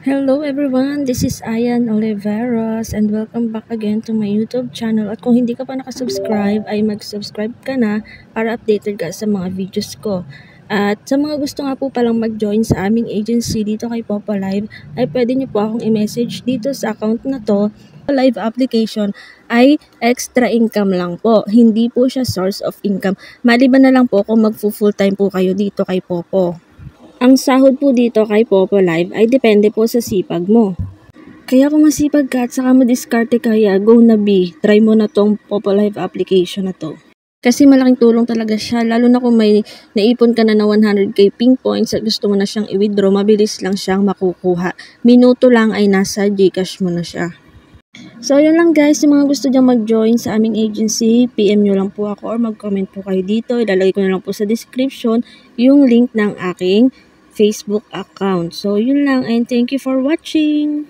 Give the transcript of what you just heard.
Hello everyone, this is Ayan Oliveros and welcome back again to my YouTube channel. At kung hindi ka pa nakasubscribe ay mag-subscribe ka na para updated ka sa mga videos ko. At sa mga gusto nga po palang mag-join sa aming agency dito kay Popo Live ay pwede nyo po akong i-message dito sa account na to. Live application ay extra income lang po, hindi po siya source of income. Maliban na lang po kung mag-full time po kayo dito kay Popo. Ang sahod po dito kay Popo Live ay depende po sa sipag mo. Kaya kung masipag ka at saka madiskarte kaya, go na B, try mo na tong Popo Live application na to. Kasi malaking tulong talaga siya, lalo na kung may naipon ka na 100k ping points at gusto mo na siyang i-withdraw, mabilis lang siyang makukuha. Minuto lang ay nasa Gcash mo na siya. So, yun lang guys, yung mga gusto dyang mag-join sa aming agency, PM nyo lang po ako or mag-comment po kayo dito. Ilalagay ko na lang po sa description yung link ng aking Facebook account. So, yun lang and thank you for watching!